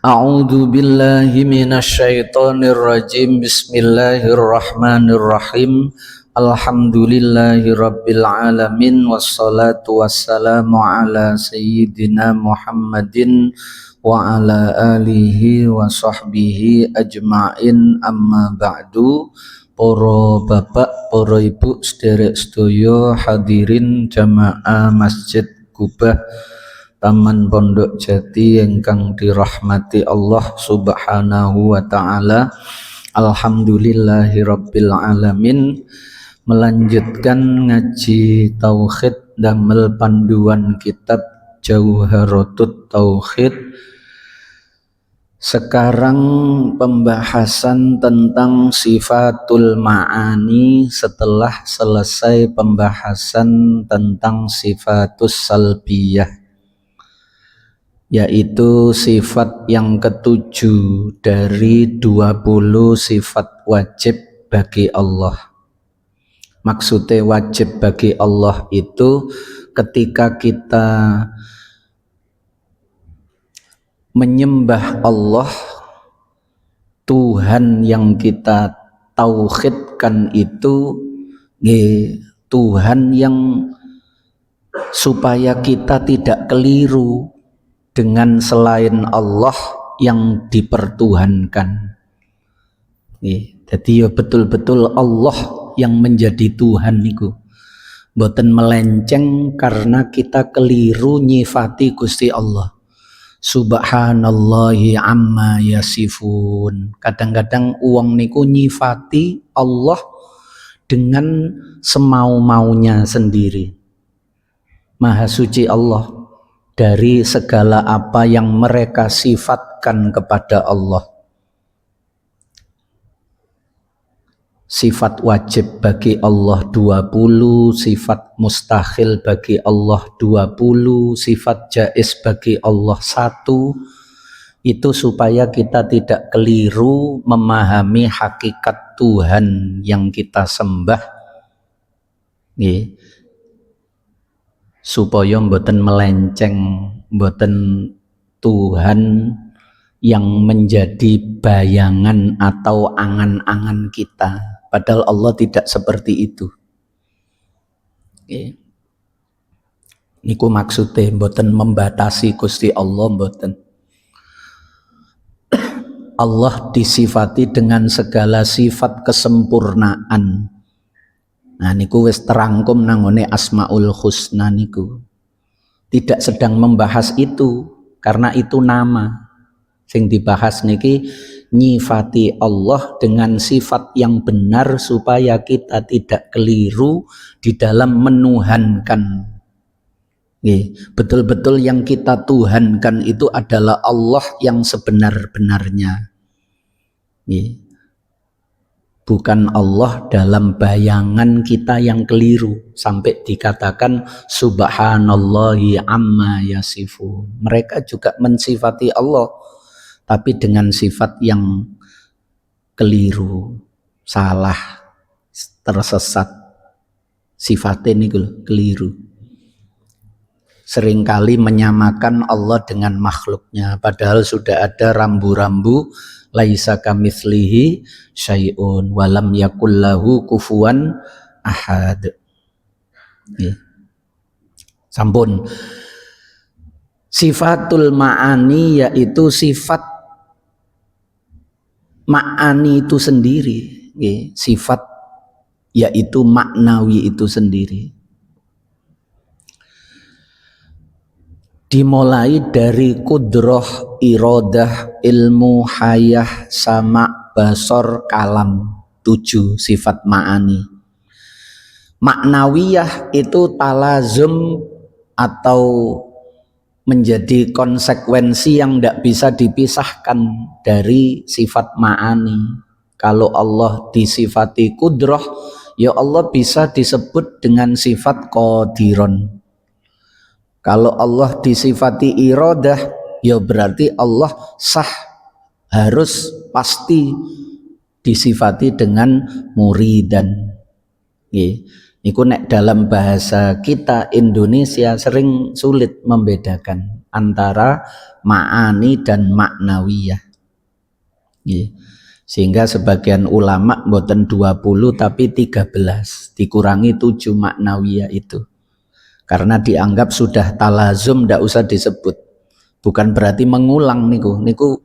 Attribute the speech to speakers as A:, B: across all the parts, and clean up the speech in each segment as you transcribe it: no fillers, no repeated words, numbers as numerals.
A: A'udzu billahi minasyaitonir rajim. Bismillahirrahmanirrahim. Alhamdulillahirabbil alamin wassalatu wassalamu ala sayyidina Muhammadin wa ala alihi wa sahbihi ajmain, amma ba'du. Para bapak, para ibu, sederek sedaya hadirin jamaah Masjid Kubah Taman Pondok Jati ingkang dirahmati Allah Subhanahu wa taala. Alhamdulillahirabbil alamin. Melanjutkan ngaji tauhid damel panduan kitab Jauharatut Tauhid. Sekarang pembahasan tentang sifatul ma'ani setelah selesai pembahasan tentang sifatus salbiyah, yaitu sifat yang ketujuh dari 20 sifat wajib bagi Allah. Maksudnya wajib bagi Allah itu ketika kita menyembah Allah, Tuhan yang kita tauhidkan itu Tuhan yang supaya kita tidak keliru dengan selain Allah yang dipertuhankan. Jadi ya betul-betul Allah yang menjadi Tuhan niku. Mboten melenceng karena kita keliru nyifati Gusti Allah. Subhanallahi amma yasifun. Kadang-kadang uang niku nyifati Allah dengan semau-maunya sendiri. Maha suci Allah dari segala apa yang mereka sifatkan kepada Allah. Sifat wajib bagi Allah 20, sifat mustahil bagi Allah 20, sifat jaiz bagi Allah 1. Itu supaya kita tidak keliru memahami hakikat Tuhan yang kita sembah. Supaya mboten melenceng, mboten Tuhan yang menjadi bayangan atau angan-angan kita. Padahal Allah tidak seperti itu. Niku maksudnya mboten membatasi Gusti Allah, mboten. Allah disifati dengan segala sifat kesempurnaan. Nah niku wis terangkum nangone Asmaul Husna niku. Tidak sedang membahas itu karena itu nama. Sing dibahas niki nyifati Allah dengan sifat yang benar supaya kita tidak keliru di dalam menuhankan. Betul-betul yang kita tuhankan itu adalah Allah yang sebenar-benarnya. Bukan Allah dalam bayangan kita yang keliru sampai dikatakan subhanallahi amma yasifun. Mereka juga mensifati Allah tapi dengan sifat yang keliru, salah, tersesat. Sifatnya ini keliru. Seringkali menyamakan Allah dengan makhluknya, padahal sudah ada rambu-rambu laisa kamitslihi syai'un walam yakullahu kufuwan ahad. Sampun. Sifatul ma'ani yaitu sifat ma'ani itu sendiri, sifat yaitu maknawi itu sendiri. Dimulai dari kudroh, irodah, ilmu, hayah, sama, basor, kalam. 7 sifat ma'ani. Maknawiyah itu talazum atau menjadi konsekuensi yang tidak bisa dipisahkan dari sifat ma'ani. Kalau Allah disifati kudroh, ya Allah bisa disebut dengan sifat qadiron. Kalau Allah disifati iradah, ya berarti Allah sah, harus pasti disifati dengan muridan. Niku nek dalam bahasa kita Indonesia sering sulit membedakan antara ma'ani dan maknawiyah. Sehingga sebagian ulama mboten 20 tapi 13, dikurangi 7 maknawiyah itu. Karena dianggap sudah talazum, ndak usah disebut. Bukan berarti mengulang niku. Niku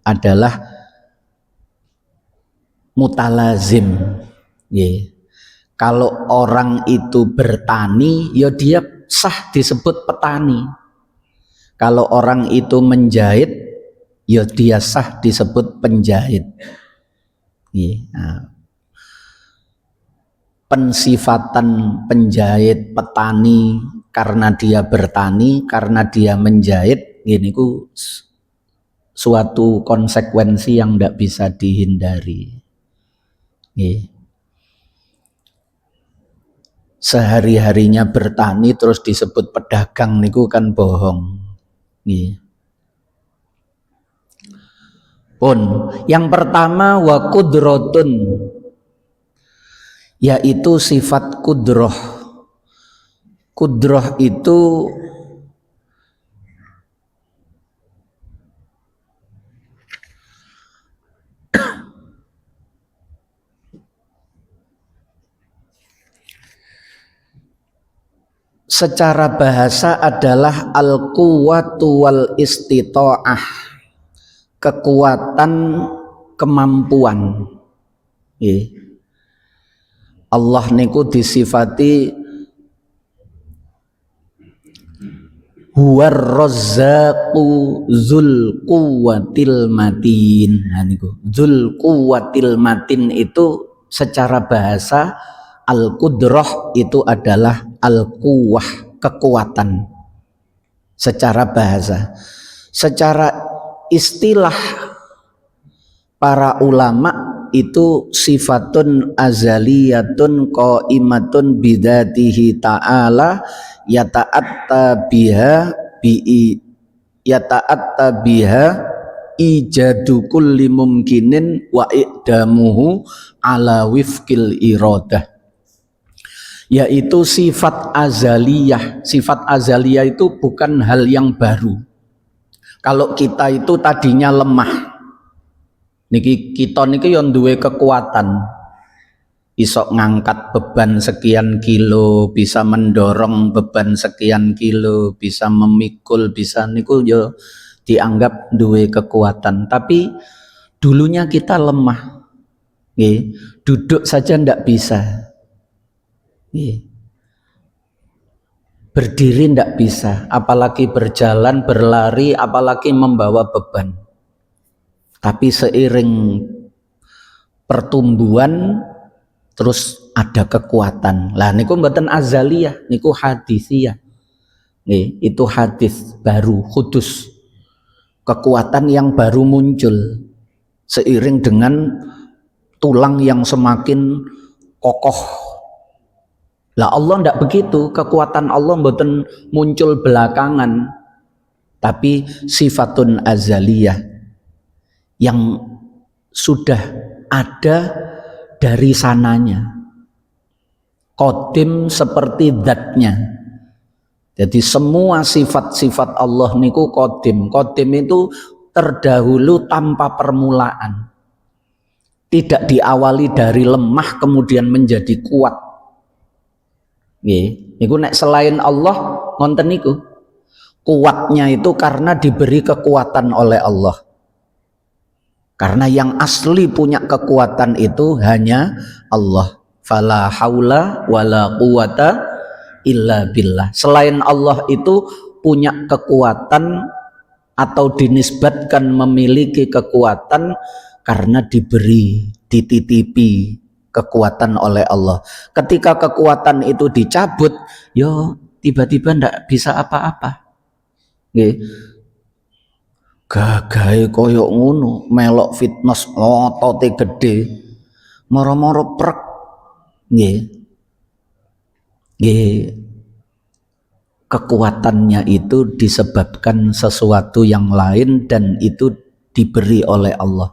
A: adalah mutalazim. Kalau orang itu bertani, ya dia sah disebut petani. Kalau orang itu menjahit, ya dia sah disebut penjahit. Nah, pensifatan penjahit, petani karena dia bertani, karena dia menjahit, ini ku suatu konsekuensi yang tidak bisa dihindari. Sehari-harinya bertani terus disebut pedagang niku kan bohong. Pun yang pertama wa kudrotun, yaitu sifat kudroh. Kudroh itu secara bahasa adalah al-quwwatu wal istita'ah, kekuatan, kemampuan. Allah niku disifati huwar razzaqu dzul quwwatil matin. Nah niku dzul quwwatil matin itu secara bahasa al-qudrah itu adalah al-quwwah, kekuatan secara bahasa. Secara istilah para ulama itu sifatun azaliyatun qaimatun bidzatihi ta'ala yata'atta biha ijadu kulli mumkinin wa i'damuhu ala wifqil iradah, yaitu sifat azaliyah. Sifat azaliyah itu bukan hal yang baru. Kalau kita itu tadinya lemah, niki kita niki yang duwe kekuatan, isok ngangkat beban sekian kilo, bisa mendorong beban sekian kilo, bisa memikul, bisa niku yo dianggap duwe kekuatan. Tapi dulunya kita lemah, duduk saja ndak bisa, berdiri ndak bisa, apalagi berjalan, berlari, apalagi membawa beban. Tapi seiring pertumbuhan terus ada kekuatan. Lah niku mboten azaliyah, niku hadisiyah. Itu hadis baru, kudus. Kekuatan yang baru muncul seiring dengan tulang yang semakin kokoh. Lah Allah ndak begitu, kekuatan Allah mboten muncul belakangan, tapi sifatun azaliyah yang sudah ada dari sananya, qadim seperti zatnya. Jadi semua sifat-sifat Allah niku qadim. Qadim itu terdahulu tanpa permulaan, tidak diawali dari lemah kemudian menjadi kuat. Niku nek selain Allah ngonten niku, kuatnya itu karena diberi kekuatan oleh Allah. Karena yang asli punya kekuatan itu hanya Allah. Fala haula wala quwata illa billah. Selain Allah itu punya kekuatan atau dinisbatkan memiliki kekuatan karena diberi, dititipi kekuatan oleh Allah. Ketika kekuatan itu dicabut, yo tiba-tiba ndak bisa apa-apa. Gagahe koyok ngono, melok fitness, otote gede, moro-moro prek. Kekuatannya itu disebabkan sesuatu yang lain dan itu diberi oleh Allah.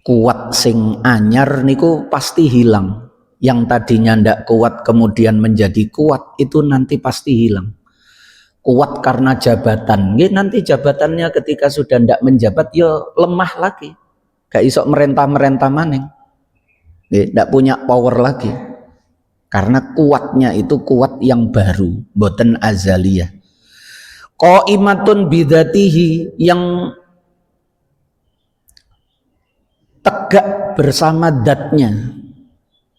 A: Kuat sing anyar niku pasti hilang. yang tadinya ndak kuat kemudian menjadi kuat, itu nanti pasti hilang. Kuat karena jabatan, nanti jabatannya ketika sudah ndak menjabat ya lemah lagi, gak iso merentah maneng, ndak punya power lagi, karena kuatnya itu kuat yang baru, boten azaliyah. Qaimatun bidzatihi, yang tegak bersama datnya,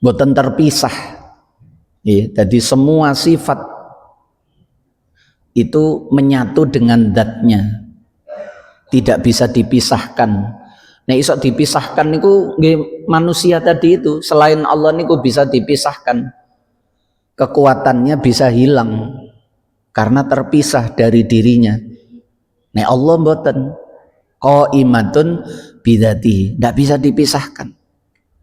A: boten terpisah. Jadi semua sifat itu menyatu dengan datnya, tidak bisa dipisahkan. Nah, iso dipisahkan niku manusia tadi itu, selain Allah niku bisa dipisahkan, kekuatannya bisa hilang karena terpisah dari dirinya. Nah, Allah mboten, qaimatun bidzatihi, tidak bisa dipisahkan.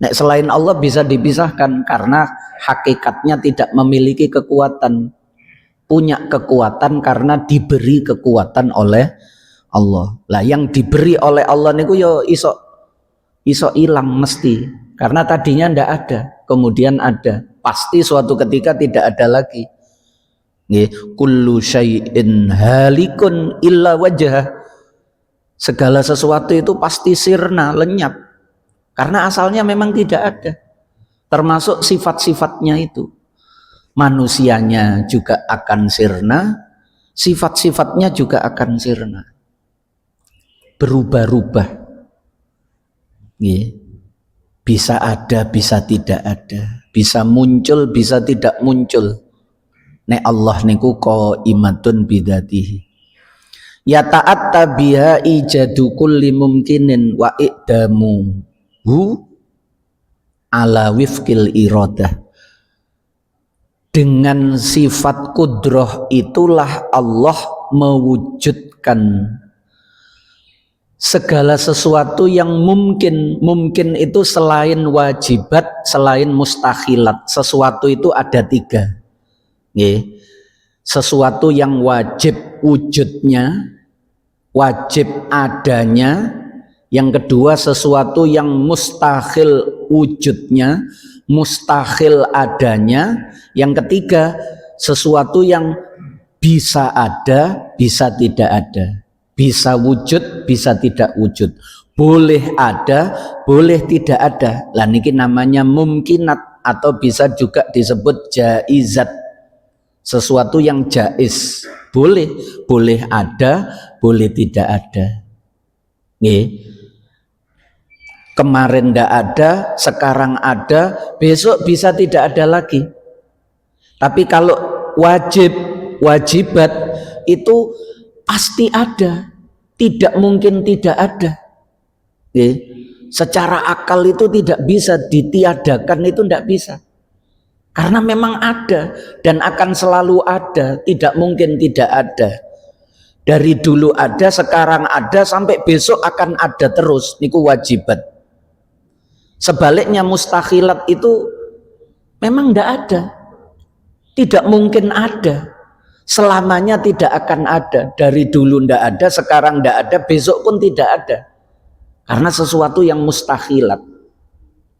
A: Nah, selain Allah bisa dipisahkan karena hakikatnya tidak memiliki kekuatan, punya kekuatan karena diberi kekuatan oleh Allah. Lah yang diberi oleh Allah niku yo iso hilang mesti, karena tadinya ndak ada, kemudian ada, pasti suatu ketika tidak ada lagi. Kullu syai'in halikun illa wajhah, segala sesuatu itu pasti sirna, lenyap, karena asalnya memang tidak ada, termasuk sifat-sifatnya itu. Manusianya juga akan sirna, sifat-sifatnya juga akan sirna, berubah-ubah. Bisa ada, bisa tidak ada, bisa muncul, bisa tidak muncul. Nek Allah niku qaimatun bidzatihi. Ya ta'atta biha ijadu kulli mumkinin wa i'damu ala wifqil iradah. Dengan sifat kudroh itulah Allah mewujudkan segala sesuatu yang mungkin. Mungkin itu selain wajibat, selain mustahilat. Sesuatu itu ada tiga. Sesuatu yang wajib wujudnya, wajib adanya. Yang kedua, sesuatu yang mustahil wujudnya, mustahil adanya. Yang ketiga, sesuatu yang bisa ada, bisa tidak ada, bisa wujud, bisa tidak wujud, boleh ada, boleh tidak ada. Lah niki namanya mumkinat, atau bisa juga disebut jaizat, sesuatu yang jaiz, boleh ada, boleh tidak ada. Kemarin tidak ada, sekarang ada, besok bisa tidak ada lagi. Tapi kalau wajibat itu pasti ada, tidak mungkin tidak ada. Secara akal itu tidak bisa ditiadakan, itu tidak bisa, karena memang ada dan akan selalu ada, tidak mungkin tidak ada. Dari dulu ada, sekarang ada, sampai besok akan ada terus, niku wajibat. Sebaliknya mustahilat itu memang tidak ada, tidak mungkin ada, selamanya tidak akan ada. Dari dulu tidak ada, sekarang tidak ada, besok pun tidak ada, karena sesuatu yang mustahilat.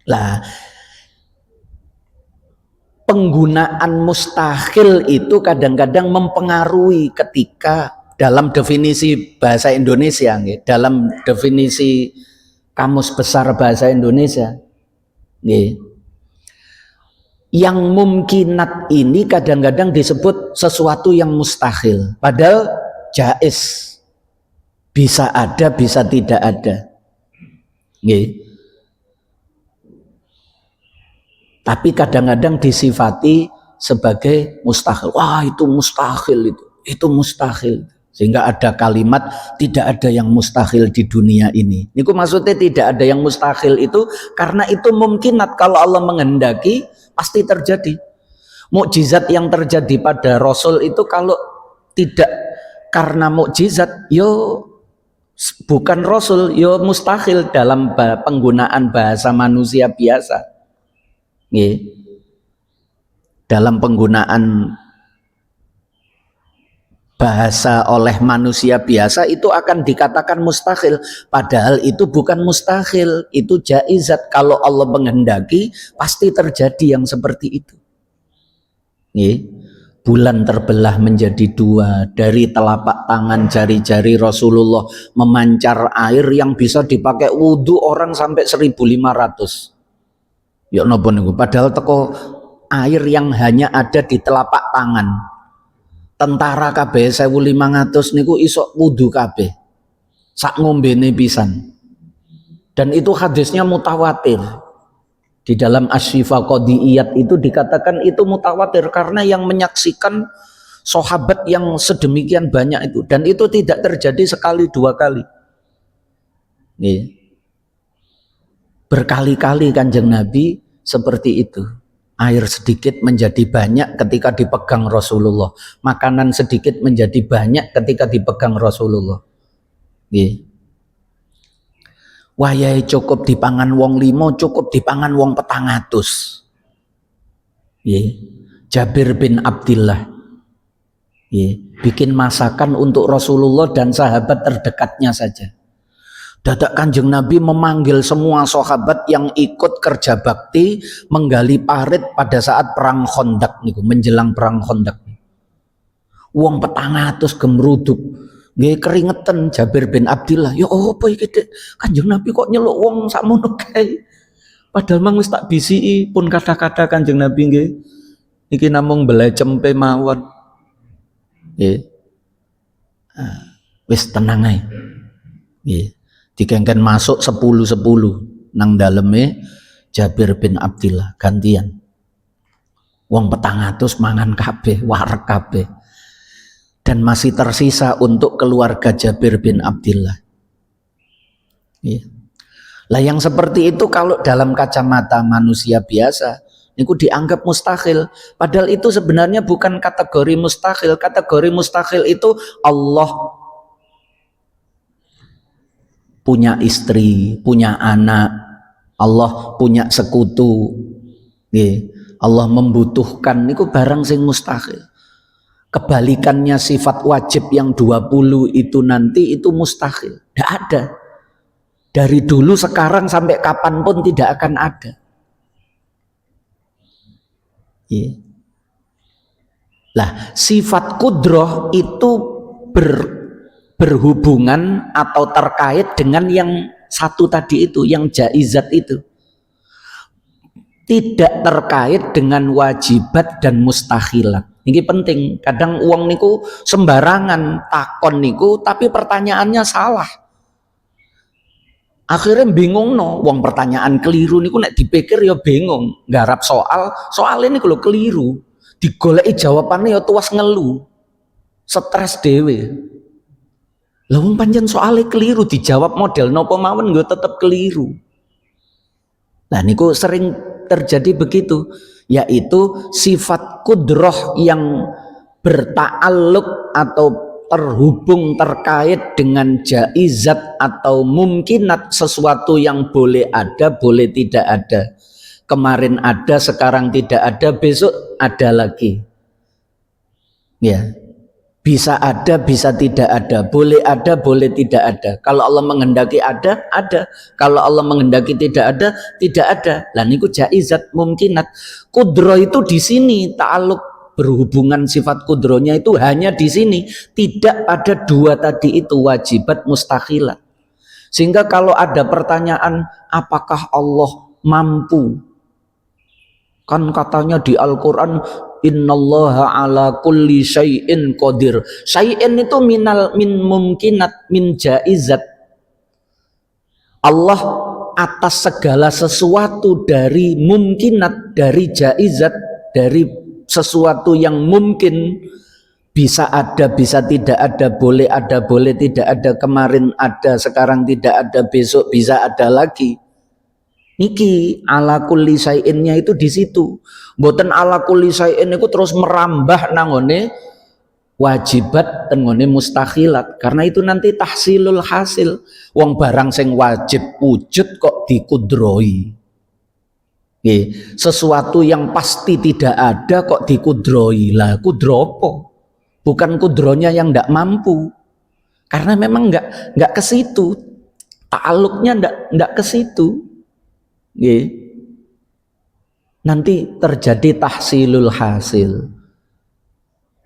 A: Lah, penggunaan mustahil itu kadang-kadang mempengaruhi ketika dalam definisi bahasa Indonesia, dalam definisi Kamus Besar Bahasa Indonesia, yang mumkinat ini kadang-kadang disebut sesuatu yang mustahil, padahal jaiz, bisa ada, bisa tidak ada. Tapi kadang-kadang disifati sebagai mustahil. Wah, itu mustahil, itu mustahil. Sehingga ada kalimat tidak ada yang mustahil di dunia ini. Niku maksudnya tidak ada yang mustahil itu karena itu mumkinat, kalau Allah menghendaki pasti terjadi. Mukjizat yang terjadi pada Rasul itu kalau tidak karena mukjizat, yo bukan Rasul, yo mustahil dalam penggunaan bahasa manusia biasa. Dalam penggunaan bahasa oleh manusia biasa itu akan dikatakan mustahil, padahal itu bukan mustahil, itu jaizat. Kalau Allah menghendaki pasti terjadi yang seperti itu. Bulan terbelah menjadi dua, dari telapak tangan jari-jari Rasulullah memancar air yang bisa dipakai wudhu orang sampai 1.500. Ya napa niku, padahal teko air yang hanya ada di telapak tangan. Tentara kabeh 1.500 niku iso wudhu kabeh. Sak ngombene pisan. Dan itu hadisnya mutawatir. Di dalam Asy-Syifa Qadiyat itu dikatakan itu mutawatir karena yang menyaksikan sahabat yang sedemikian banyak itu, dan itu tidak terjadi sekali dua kali. Berkali-kali Kanjeng Nabi seperti itu. Air sedikit menjadi banyak ketika dipegang Rasulullah. Makanan sedikit menjadi banyak ketika dipegang Rasulullah. Wayahe cukup dipangan wong 5, cukup dipangan wong 400. Jabir bin Abdillah bikin masakan untuk Rasulullah dan sahabat terdekatnya saja. Dadak Kanjeng Nabi memanggil semua sahabat yang ikut kerja bakti menggali parit pada saat perang Khandaq niku, menjelang perang Khandaq. Wong 400 gemruduk. Nggih keringetan Jabir bin Abdillah. Ya apa iki Dik? Kanjeng Nabi kok nyeluk wong sakmono kae. Padahal mang wis tak bisiki pun kata-kata Kanjeng Nabi nggih. Iki namung belecempe mawon. Nggih. Wis tenang ae. Nggih. Dikengken masuk 10-10 nang daleme Jabir bin Abdillah gantian. Wong 400 mangan kabeh, wareg kabeh. Dan masih tersisa untuk keluarga Jabir bin Abdillah. Lah yang seperti itu kalau dalam kacamata manusia biasa itu dianggap mustahil, padahal itu sebenarnya bukan kategori mustahil. Kategori mustahil itu Allah punya istri, punya anak, Allah punya sekutu, Allah membutuhkan, itu barang sing mustahil. Kebalikannya sifat wajib yang 20 itu nanti itu mustahil. Tidak ada. Dari dulu sekarang sampai kapanpun tidak akan ada. Lah sifat kudroh itu berhubungan atau terkait dengan yang satu tadi itu, yang jaizat itu. Tidak terkait dengan wajibat dan mustahilat. Ini penting. Kadang uang niku sembarangan takon niku, tapi pertanyaannya salah. Akhirnya bingung no. Uang pertanyaan keliru niku nek dipikir ya bingung. Garap soal ini kalau keliru, digoleki jawabannya ya tuas ngelu, stres dewe. Lah wong pancen soalnya keliru dijawab model nopo mawon nggo tetep keliru. Nah niku sering terjadi begitu, yaitu sifat kudroh yang berta'alluq atau terhubung terkait dengan jaizat atau mungkinat, sesuatu yang boleh ada boleh tidak ada, kemarin ada sekarang tidak ada, besok ada lagi, bisa ada bisa tidak ada, boleh ada boleh tidak ada. Kalau Allah menghendaki ada, ada. Kalau Allah menghendaki tidak ada, tidak ada. Lah niku jaizat mungkinat. Kudro itu di sini ta'aluk, berhubungan sifat kudronya itu hanya di sini, tidak ada dua tadi itu, wajibat mustahilat. Sehingga kalau ada pertanyaan apakah Allah mampu, kan katanya di Al-Quran innallaha ala kulli syai'in qadir. Syai'in itu min mumkinat, min jaizat. Allah atas segala sesuatu, dari mumkinat, dari jaizat, dari sesuatu yang mungkin, bisa ada bisa tidak ada, boleh tidak ada, kemarin ada sekarang tidak ada, besok bisa ada lagi. Niki ala kulli syai'innya itu di situ. Mboten ala kulli syai'in itu terus merambah nangone wajibat tengone mustahilat, karena itu nanti tahsilul hasil. Wong barang sing wajib wujud kok dikudroi. Sesuatu yang pasti tidak ada kok dikudroi. Lah kudro apa? bukan kudronya yang ndak mampu, karena memang nggak ke situ, ta'aluknya ndak ke situ. Nanti terjadi tahsilul hasil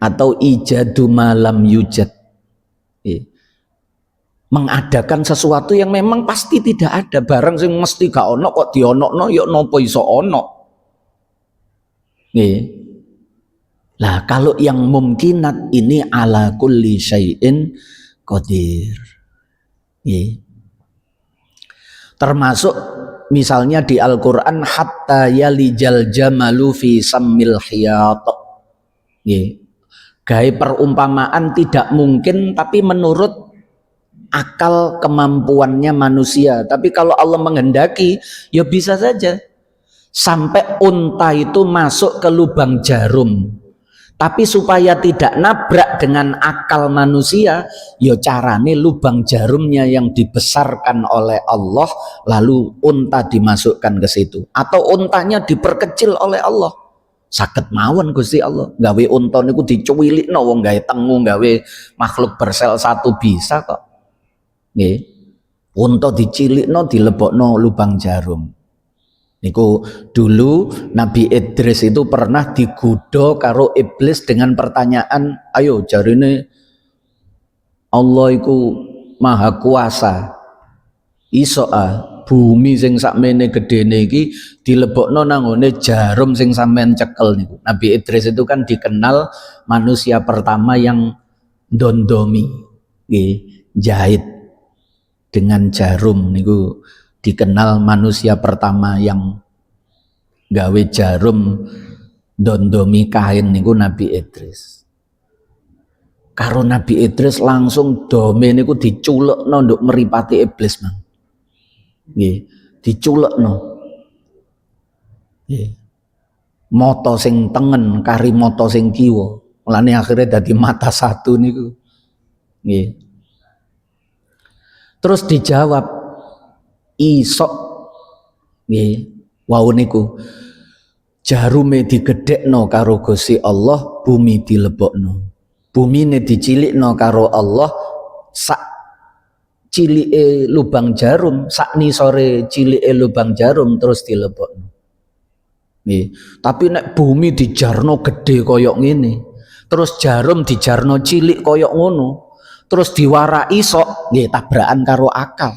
A: atau ijadu malam yujad, mengadakan sesuatu yang memang pasti tidak ada. Barang sing mesti gak ono kok dionokno, ya nopo iso ono. Lah kalau yang mungkinat ini ala kulli syai'in qadir. Termasuk misalnya di Al-Qur'an hatta yalijal jamalu fi sammil khiyat. Gaya perumpamaan tidak mungkin tapi menurut akal kemampuannya manusia. Tapi kalau Allah menghendaki ya bisa saja. Sampai unta itu masuk ke lubang jarum, tapi supaya tidak nabrak dengan akal manusia, ya carane lubang jarumnya yang dibesarkan oleh Allah, lalu unta dimasukkan ke situ, atau untanya diperkecil oleh Allah. Saged mawon Gusti Allah gawe unta niku dicuwilikno, wong gawe tengu, gawe makhluk bersel satu bisa kok. Nggih. Unta dicilikno, dilebokno lubang jarum. Niku dulu Nabi Idris itu pernah digoda karo iblis dengan pertanyaan, ayo jarine Allah iku maha kuasa, iso bumi sing sakmene gedene iki dilebokno nang ngone jarum sing sampean cekel niku. Nabi Idris itu kan dikenal manusia pertama yang dondomi, jahit dengan jarum niku. Dikenal manusia pertama yang gawe jarum dondomi kain niku Nabi Idris. Karo Nabi Idris langsung dome niku diculekno nduk meripati iblis mang. Nggih, diculekno. Nggih. Mata sing tengen kari mata sing kiwa. Mulane akhirnya dadi mata satu niku. Nggih. Terus dijawab isok nggih wau niku jarume digedhekno karo Gusti Allah, bumi dilebokno. Bumine dicilikno karo Allah, sak cilike lubang jarum, sak nisore cilike lubang jarum terus dilebokno. Nggih, tapi nek bumi dijarno gede koyok ngene, terus jarum dijarno cilik koyok ngono, terus diwarai sok, nggih tabrakan karo akal.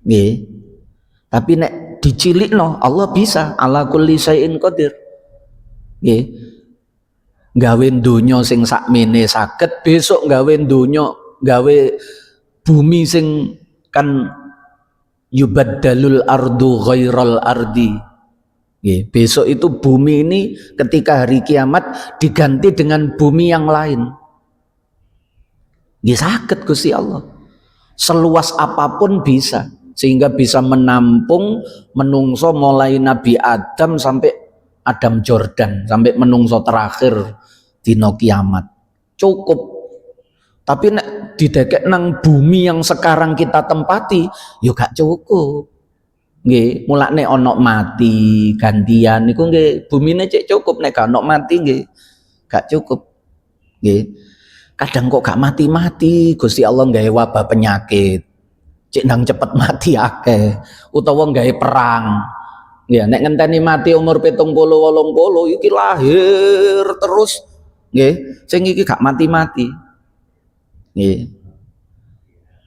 A: Nggih. Tapi nek dicilikno Allah bisa ala kulli syai'in qadir. Nggih. Gawe donya sing sakmene saged, besok gawe donya, gawe bumi sing kan yubaddalul ardu ghairal ardi. Nggih, besok itu bumi ini ketika hari kiamat diganti dengan bumi yang lain. Nggih saged Gusti Allah. Seluas apapun bisa, sehingga bisa menampung menungso mulai Nabi Adam sampai Adam Jordan, sampai menungso terakhir dino kiamat. Cukup. Tapi nek didekek nang bumi yang sekarang kita tempati, yo gak cukup. Nggih, mulane ono mati gantian niku nggih bumine cek cukup, nek gak ono mati nggih gak cukup. Nggih. Kadang kok gak mati-mati, Gusti Allah nggawe wabah penyakit. Cek nang cepet mati akeh, utawa nggawe perang. Ya, nek ngenteni mati umur 70 80 iki lahir terus nggih, sing iki gak mati-mati. Nggih.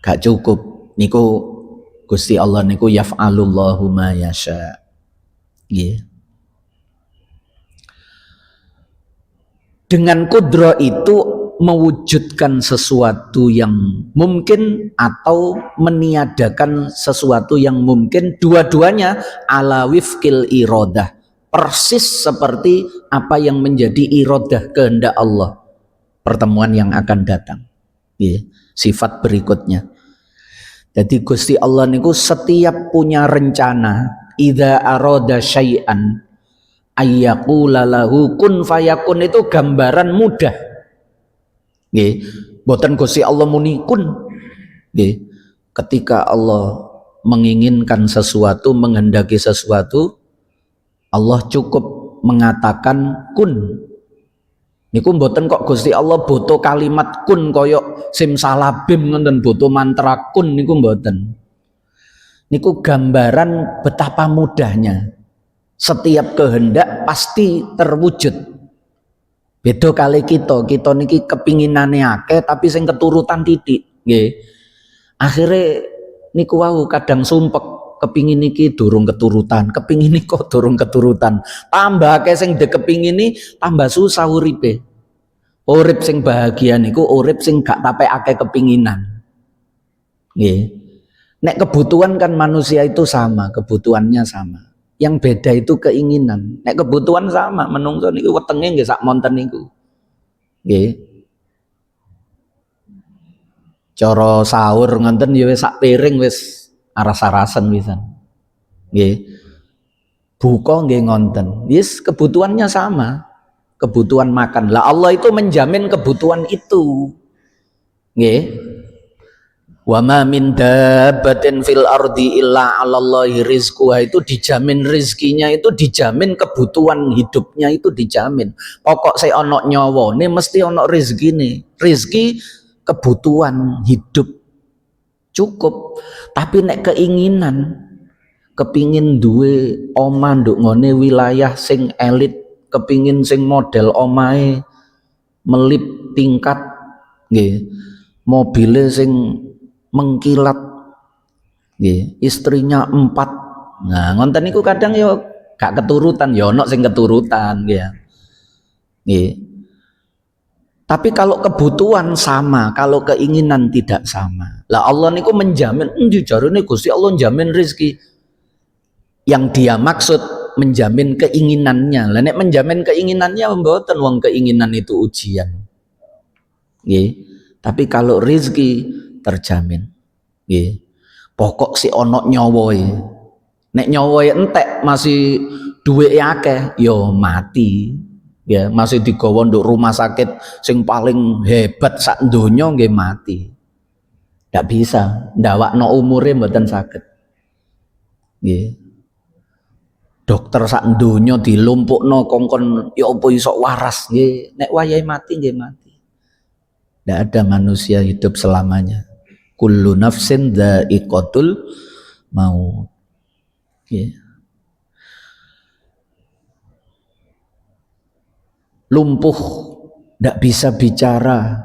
A: Gak cukup. Niku Gusti Allah niku yaf'alullahu ma yasha. Nggih. Dengan kudro itu mewujudkan sesuatu yang mungkin atau meniadakan sesuatu yang mungkin, dua-duanya ala wifqil iradah, persis seperti apa yang menjadi iradah kehendak Allah. Pertemuan yang akan datang, sifat berikutnya. Jadi Gusti Allah niku setiap punya rencana, idza arada syai'an ayyaqula lahu kun fayakun, itu gambaran mudah. Nggih, boten Gusti Allah muni kun. Nggih. Ketika Allah menginginkan sesuatu, menghendaki sesuatu, Allah cukup mengatakan kun. Niku mboten kok Gusti Allah boto kalimat kun koyok simsalabim ngoten, boto mantra kun niku mboten. Niku gambaran betapa mudahnya. Setiap kehendak pasti terwujud. Beda kali kita niki kepinginane akeh tapi sing keturutan titik, nggih. Akhire niku wau kadang sumpek kepingin niki durung keturutan, kepingin niko durung keturutan. Tambah akeh sing dikepingini tambah susah uripe. Urip sing bahagia niku urip sing gak tape akeh kepinginan. Nggih. Nek kebutuhan kan manusia itu sama, kebutuhannya sama. Yang beda itu keinginan. Nek kebutuhan sama, menungso niku wetenge nggih sak monten niku. Nggih. Cara sahur ngoten ya wis sak piring wis aras-arasen wisan. Nggih. Buka nggih ngonten. Yes, kebutuhannya sama. Kebutuhan makan. Lah Allah itu menjamin kebutuhan itu. Nggih. Wa ma min dabbatin fil ardi illa 'alallahi rizquha, itu dijamin rizkinya, itu dijamin kebutuhan hidupnya itu dijamin. Pokok saya ono nyawa ini mesti ono rizkine. Rizki kebutuhan hidup cukup, tapi nek keinginan kepingin duwe omah nduk ngone wilayah sing elit, kepingin sing model omahe melip tingkat nggih, mobile sing mengkilat nggih, istrinya 4. Nah ngonten niku kadang yo gak keturutan, yo ono sing keturutan nggih. Nggih. Tapi kalau kebutuhan sama, kalau keinginan tidak sama. Lah Allah niku menjamin, jarene Gusti Allah menjamin rezeki. Yang dia maksud menjamin keinginannya. Lah nek menjamin keinginannya mboten, wong keinginan itu ujian. Nggih. Tapi kalau rezeki terjamin. Nggih. Pokok si ono nyawoe. Nek nyawoe entek masih duwe akeh, yo mati. Ya, masih digawa nduk rumah sakit sing paling hebat sak donya nggih mati. Ndak bisa, ndawakno umure mboten saged. Nggih. Dokter sak donya dilumpukno kongkon ya apa iso waras nggih. Nek wayahe mati nggih mati. Ndak ada manusia hidup selamanya. Kullu nafsin dha'iqatul maut. Nggih. Lumpuh, tidak bisa bicara,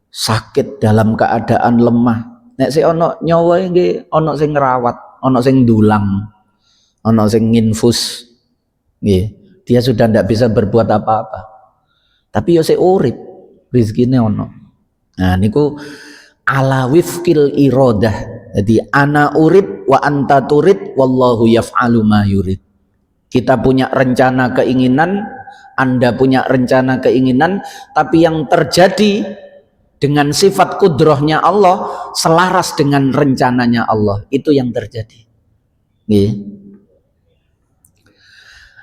A: sakit dalam keadaan lemah. Nek si ono nyawa nggih, ono sing ngerawat, ono sing dulang, ono sing nginfus, dia sudah tidak bisa berbuat apa-apa. Tapi yo si urip, rezekine ono. Nah niku ala wifqil iradah. Jadi ana urip wa anta turid wallahu yaf'alu ma yurid. Kita punya rencana keinginan, Anda punya rencana keinginan, tapi yang terjadi dengan sifat kudrohnya Allah selaras dengan rencananya Allah, itu yang terjadi. Nggih.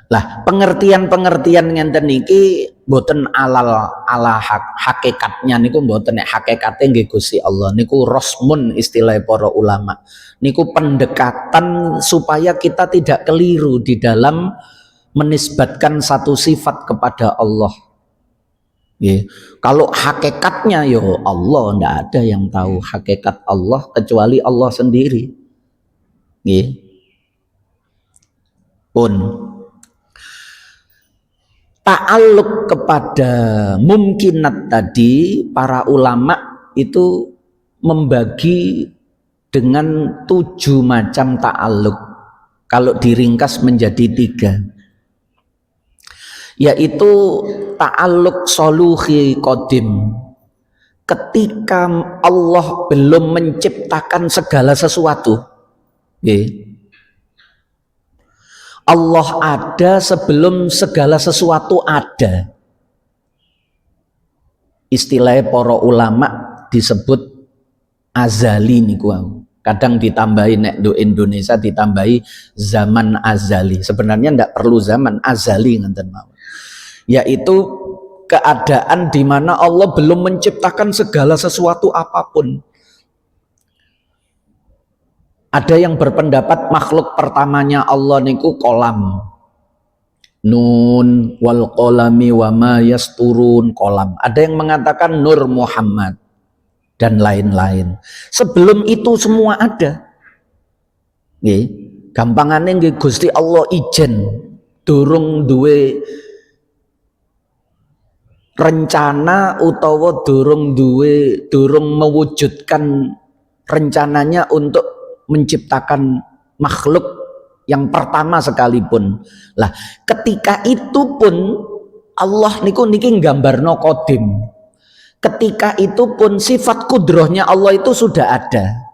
A: Lah pengertian-pengertian ngenten niki mboten ala hakikatnya niku mboten, nek hakikate nggih Gusti Allah niku rosmun istilah para ulama. Niku pendekatan supaya kita tidak keliru di dalam menisbatkan satu sifat kepada Allah. Kalau hakikatnya yo Allah, ndak ada yang tahu hakikat Allah kecuali Allah sendiri. Pun ta'alluq kepada mungkinat tadi, para ulama itu membagi dengan 7 macam ta'alluq. Kalau diringkas menjadi 3. Yaitu ta'alluq soluhi qadim, ketika Allah belum menciptakan segala sesuatu. Allah ada sebelum segala sesuatu ada. Istilahnya para ulama disebut azali niku. Kadang ditambahi nek do Indonesia ditambahi zaman azali. Sebenarnya ndak perlu zaman, azali ngenten mawon. Yaitu keadaan di mana Allah belum menciptakan segala sesuatu apapun. Ada yang berpendapat makhluk pertamanya Allah niku kolam. Nun wal qalami wa ma yasturun, kolam. Ada yang mengatakan Nur Muhammad dan lain-lain. Sebelum itu semua ada. Nggih, gampangane nggih Gusti Allah ijen durung duwe rencana utawa durung mewujudkan rencananya untuk menciptakan makhluk yang pertama sekalipun. Lah, ketika itu pun Allah niki nggambarno qadim. Ketika itu pun sifat kudrohnya Allah itu sudah ada.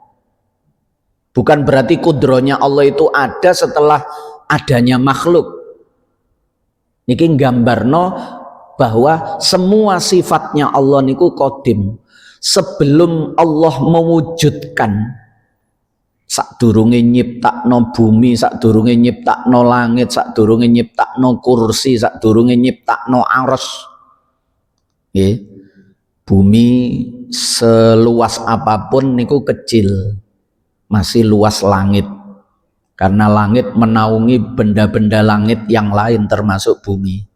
A: Bukan berarti kudrohnya Allah itu ada setelah adanya makhluk. Niki nggambarno bahwa semua sifatnya Allah niku qadim. Sebelum Allah mewujudkan, sakdurunge nyiptakno bumi, sakdurunge nyiptakno langit, sakdurunge nyiptakno kursi, sakdurunge nyiptakno arsy. Nggih. Bumi seluas apapun niku kecil, masih luas langit. Karena langit menaungi benda-benda langit yang lain termasuk bumi.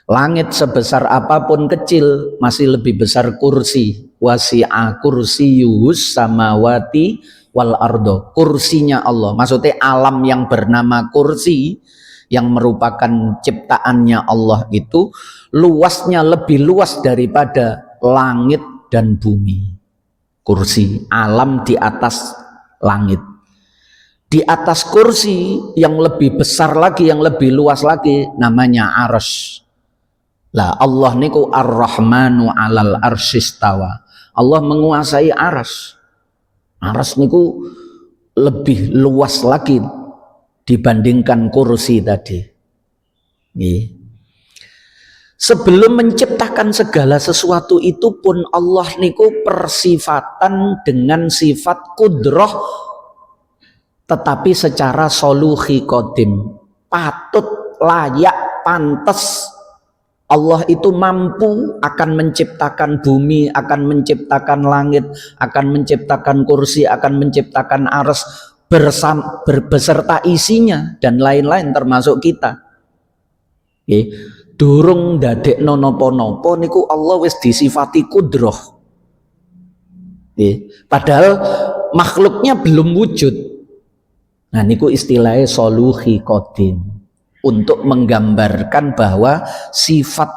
A: Langit sebesar apapun kecil, masih lebih besar kursi. Wasi'a kursiyus samawati wal ardo. Kursinya Allah, maksudnya alam yang bernama kursi, yang merupakan ciptaannya Allah itu luasnya lebih luas daripada langit dan bumi. Kursi, alam di atas langit. Di atas kursi yang lebih besar lagi, yang lebih luas lagi, namanya arsy. Lah Allah niku ar-Rahmanu 'alal arsyistawa. Allah menguasai arsy. Arsy niku lebih luas lagi dibandingkan kursi tadi. Nih. Sebelum menciptakan segala sesuatu itu pun Allah niku persifatan dengan sifat kudroh, tetapi secara soluhi qadim, patut, layak, pantas. Allah itu mampu akan menciptakan bumi, akan menciptakan langit, akan menciptakan kursi, akan menciptakan arsy beserta isinya dan lain-lain termasuk kita. Durung dadekno napa-napa niku Allah wis disifati kudroh. Padahal makhluknya belum wujud. Nah niku istilahnya soluhi qadim, untuk menggambarkan bahwa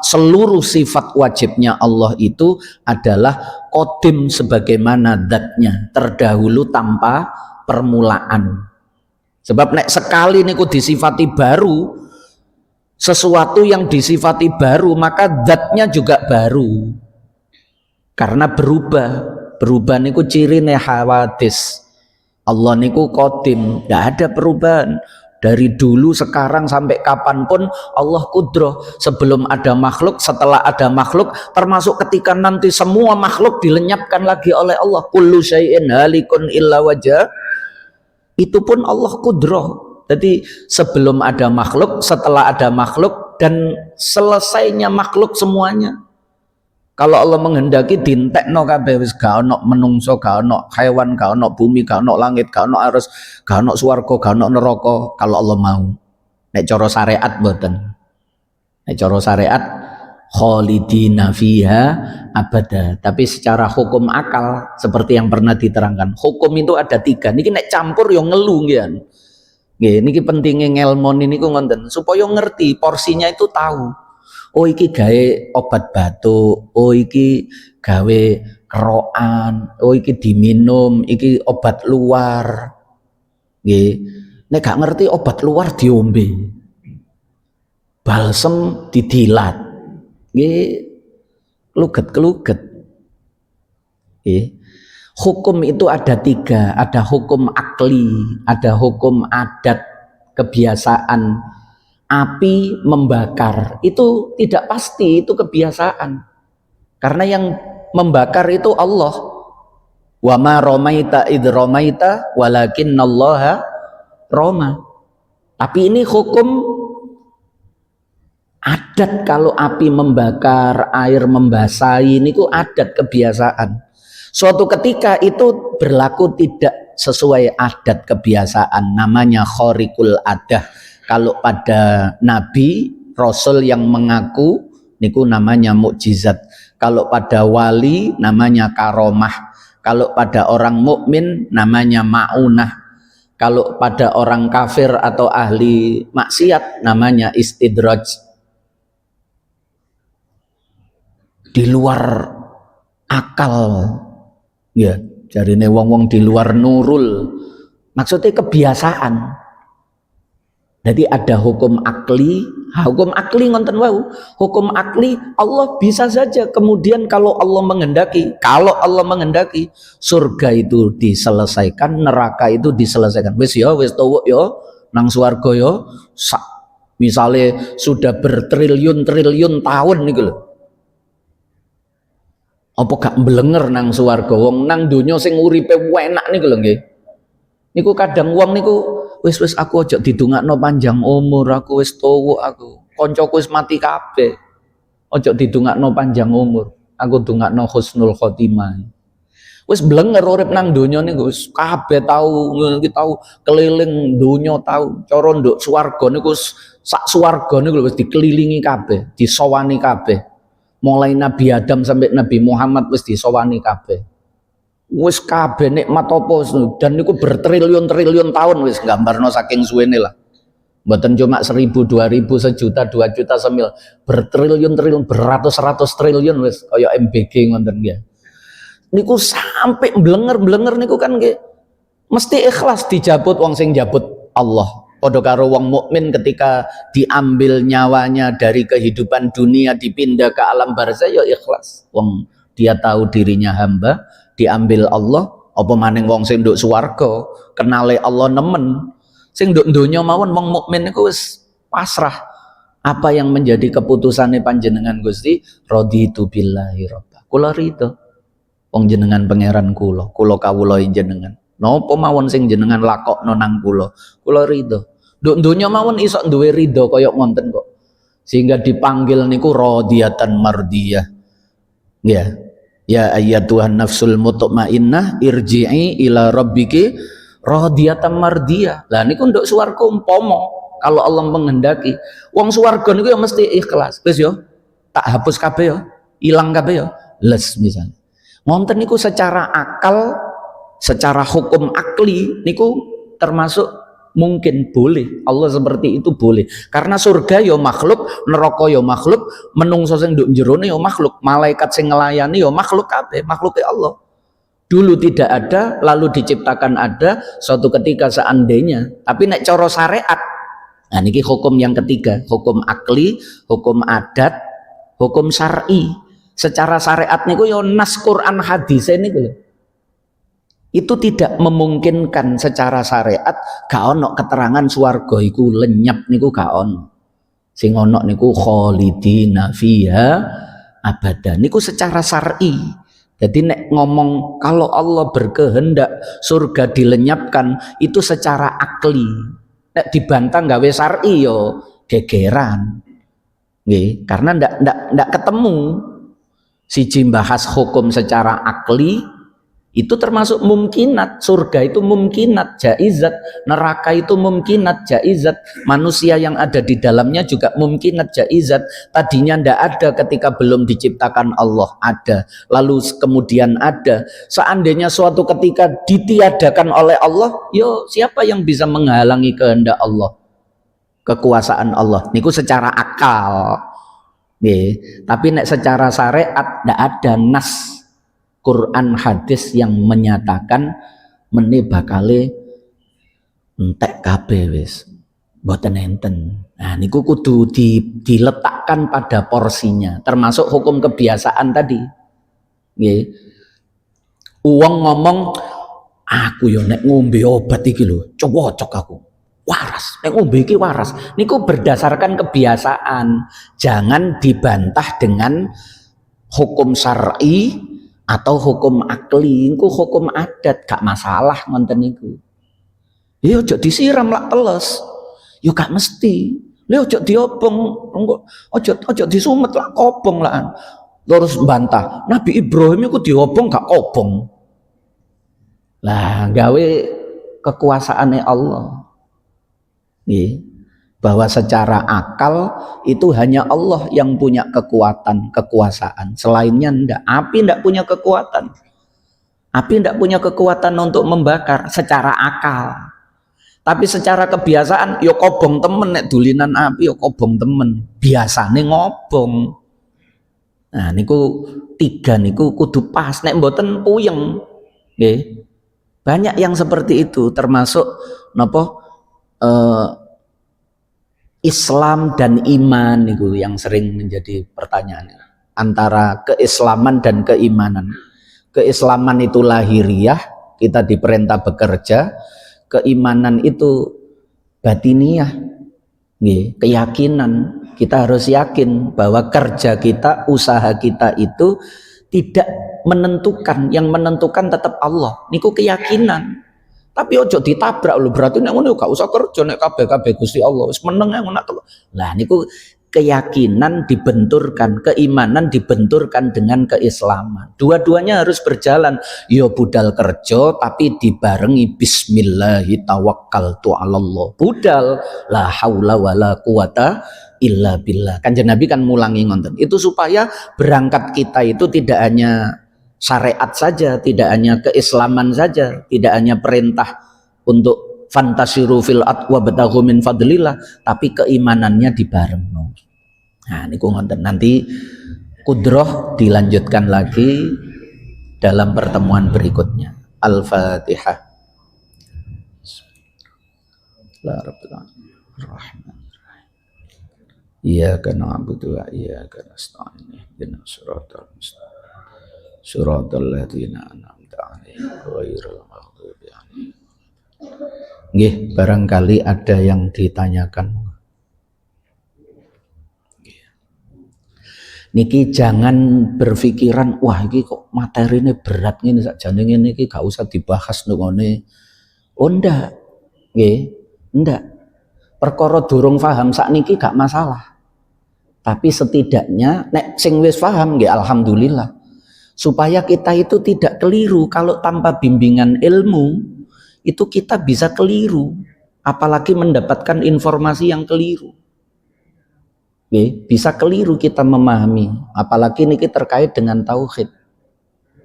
A: seluruh sifat wajibnya Allah itu adalah qadim sebagaimana zatnya, terdahulu tanpa permulaan. Sebab nek sekali niku disifati baru, sesuatu yang disifati baru, maka zatnya juga baru. Karena berubah niku cirine hawadis. Allah niku qadim, tidak ada perubahan. Dari dulu, sekarang, sampai kapanpun Allah kudroh. Sebelum ada makhluk, setelah ada makhluk, termasuk ketika nanti semua makhluk dilenyapkan lagi oleh Allah. Kullu syai'in halikun illa wajah. Itu pun Allah kudroh. Jadi sebelum ada makhluk, setelah ada makhluk, dan selesainya makhluk semuanya. Kalau Allah menghendaki dintekno kabeh wis gak ono menungso, gak ono hewan, gak ono bumi, gak ono langit, gak ono arsy, gak ono swarga, gak ono neraka, kalau Allah mau. Nek cara syariat mboten. Nek cara syariat khalidina fiha abada. Tapi secara hukum akal seperti yang pernah diterangkan, hukum itu ada 3. Niki nek campur yo ngelu nggih. Nggih, niki pentingnya ngelmon niku ngoten, supaya ngerti porsinya itu tahu. Oh iki gawe obat batuk, oh iki gawe kerokan, oh iki diminum, iki obat luar. Nggih. Nek gak ngerti obat luar diombe. Balsem didilat. Nggih. Kluget-kluget. Nggih. Hukum itu ada 3, ada hukum akli, ada hukum adat, kebiasaan. Api membakar itu tidak pasti, itu kebiasaan. Karena yang membakar itu Allah. Wa ma ramaita id ramaita walakinnallaha rama. Tapi ini hukum adat, kalau api membakar, air membasahi, ini ku adat, kebiasaan. Suatu ketika itu berlaku tidak sesuai adat kebiasaan, namanya khariqul adah. Kalau pada nabi, rasul yang mengaku niku namanya mukjizat. Kalau pada wali namanya karomah. Kalau pada orang mukmin namanya maunah. Kalau pada orang kafir atau ahli maksiat namanya istidraj. Di luar akal, ya, jarine wong-wong di luar nurul. Maksudnya kebiasaan. Jadi ada hukum akli, hukum akli ngonten wau. Hukum akli Allah bisa saja kemudian kalau Allah menghendaki surga itu diselesaikan, neraka itu diselesaikan. Wis ya, wis tuwuk ya nang swarga ya. Misalnya sudah bertriliun-triliun tahun niku lho. Apa gak mblenger nang swarga, wong nang donya sing uripe enak niku lho nggih. Niku kadang wong niku wis aku aja didongakno panjang umur, aku wis tuwuk, aku kancaku wis mati kabeh. Aja didongakno panjang umur, aku dongakno husnul khotimah. Wis blenger urip nang donya niku wis kabeh tau keliling donya tau. Cara nduk swarga niku sak swarga niku wis dikelilingi kabeh, disowani kabeh. Mulai Nabi Adam sampai Nabi Muhammad wis disowani kabeh. Wis kabeh nikmat apa dan niku bertriliun-triliun tahun wis gambarno saking suwene lah. Mboten cuma 1000, 2000, sejuta, 2 juta semil, bertriliun-triliun, beratus-ratus triliun wis kaya MBG ngoten nggih. Niku sampai blenger-blenger niku kan nggih mesti ikhlas dijabut wong sing jabut Allah. Padha karo wong mukmin ketika diambil nyawanya dari kehidupan dunia dipindah ke alam barzah ya ikhlas. Wong dia tahu dirinya hamba, diambil Allah, apa maning wong sing nduk swarga, kenale Allah nemen. Sing nduk donya mawon wong mukmin niku wis pasrah. Apa yang menjadi keputusane panjenengan Gusti? Raditu billahi rabba. Kula ridho. Wong jenengan pangeran kula kawula jenengan. Napa mawon sing jenengan lakokno nang kula ridho. Nduk donya mawon iso duwe ridho kaya ngoten kok. Sehingga dipanggil niku radiyatan mardiyah. Ya. Ya ayyatuhan nafsul mutmainnah irji'i ila rabbiki radiyatan mardiyah. Lah niku nduk swarga umpama kalau Allah menghendaki, wong swarga niku ya mesti ikhlas. Wis yo, tak hapus kabeh yo, ilang kabeh yo, les misalnya. Wonten niku secara akal, secara hukum akli niku termasuk mungkin boleh. Allah seperti itu boleh. Karena surga ya makhluk, neraka ya makhluk, menungso sing nduk jerone ya makhluk, malaikat sing nglayani ya makhluk kabeh, makhluke Allah. Dulu tidak ada, lalu diciptakan ada, suatu ketika seandainya. Tapi nek cara syariat, nah niki hukum yang ketiga, hukum akli, hukum adat, hukum syar'i. Secara syariat niku ya nas Quran hadis niku lho. Itu tidak memungkinkan secara syariat gak ono keterangan swarga iku lenyap niku gak ono. Sing ono niku khalidina fiha abada. Niku secara syar'i. Jadi nek ngomong kalau Allah berkehendak surga dilenyapkan itu secara akli. Nek dibantah gawe syar'i yo gegeran. Nggih, karena ndak ketemu. Siji bahas hukum secara akli itu termasuk mumkinat, surga itu mumkinat, jaizat, neraka itu mumkinat, jaizat, manusia yang ada di dalamnya juga mumkinat, jaizat. Tadinya ndak ada ketika belum diciptakan Allah, ada, lalu kemudian ada. Seandainya suatu ketika ditiadakan oleh Allah, yo siapa yang bisa menghalangi kehendak Allah, kekuasaan Allah? Niku secara akal. Tapi nek secara syariat ndak ada nas Quran hadis yang menyatakan mene bakale entek kabeh wis mboten enten. Nah niku kudu diletakkan pada porsinya, termasuk hukum kebiasaan tadi. Nggih. Wong ngomong aku yo nek ngombe obat iki lho cocok aku. Waras, nek ngombe iki waras. Niku berdasarkan kebiasaan. Jangan dibantah dengan hukum syar'i atau hukum akli. Niku hukum adat gak masalah ngoten niku. Ya ojo disiram lak teles. Ya gak mesti. Ya ojo diobong, ojo disumet lak kobong lah. Terus bantah, Nabi Ibrahim iku diobong gak kobong. Lah gawe kekuasaane Allah. bahwa secara akal itu hanya Allah yang punya kekuatan, kekuasaan. Selainnya enggak. Api enggak punya kekuatan. Api enggak punya kekuatan untuk membakar secara akal. Tapi secara kebiasaan yo kobong temen nek dulinan api yo kobong temen. Biasane ngobong. Nah niku tiga niku kudu pas nek mboten puyeng. Nggih. Banyak yang seperti itu termasuk napa Islam dan iman niku yang sering menjadi pertanyaan antara keislaman dan keimanan. Keislaman itu lahiriah, kita diperintah bekerja. Keimanan itu batiniah, keyakinan. Kita harus yakin bahwa kerja kita, usaha kita itu tidak menentukan, yang menentukan tetap Allah. Niku keyakinan. Tapi ojo ditabrak lho, berarti nek ngono gak usah kerja, nek kabeh Gusti Allah wis meneng ngono. Lah niku keyakinan dibenturkan, keimanan dibenturkan dengan keislaman. Dua-duanya harus berjalan. Yo budal kerja tapi dibarengi bismillahi tawakkaltu 'alallah. Budal la haula wala quwata illa billah. Kanjeng Nabi kan mulangi ngonten. Itu supaya berangkat kita itu tidak hanya syariat saja, tidak hanya keislaman saja, tidak hanya perintah untuk fantasiru fil ard wa bataghu min fadlillah, tapi keimanannya dibarengno. Nah, niku ngonten. Nanti kudroh dilanjutkan lagi dalam pertemuan berikutnya. Al-Fatihah. Bismillahirrahmanirrahim. Iyyaka na'budu wa iyyaka nasta'in. Ihdinas siratal mustaqim. Siratal ladzina an'amta 'alaihim ghairil maghdubi 'alaihim. Nggih, barangkali ada yang ditanyakan. Niki jangan berpikiran wah iki kok materinya berat ngene sakjane ngene iki gak usah dibahas nungone. Oh ndak. Nggih, ndak. Perkara durung paham sakniki gak masalah. Tapi setidaknya nek sing wis paham nggih alhamdulillah. Supaya kita itu tidak keliru. Kalau tanpa bimbingan ilmu itu kita bisa keliru, apalagi mendapatkan informasi yang keliru. Bisa keliru kita memahami, apalagi niki terkait dengan tauhid.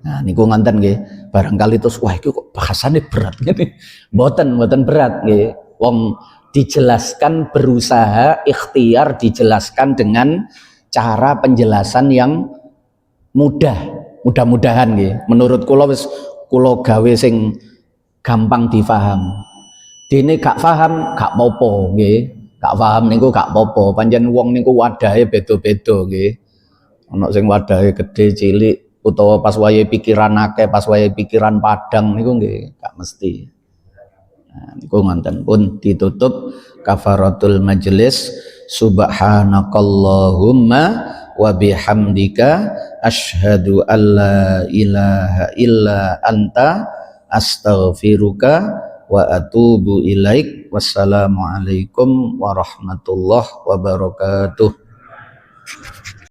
A: Nah niku nganten nggih, barangkali terus wah iki kok bahasane berat ngene. Mboten berat nggih. Wong dijelaskan berusaha ikhtiar dijelaskan dengan cara penjelasan yang mudah-mudahan nggih. Menurut kula wis kula gawe sing gampang difaham. Dene gak paham gak apa-apa nggih. Gak paham niku gak apa-apa, pancen wong niku wadahe beda-beda nggih. Ana sing wadahe gede cilik utawa pas wayahe pikiran akeh, pas wayahe pikiran padang niku nggih gak mesti. Nah, niku ngonten pun ditutup kafaratul majelis. Subhanakallahumma wa bihamdika asyhadu alla ilaha illa anta astaghfiruka wa atubu ilaik. Wassalamualaikum warahmatullahi wabarakatuh.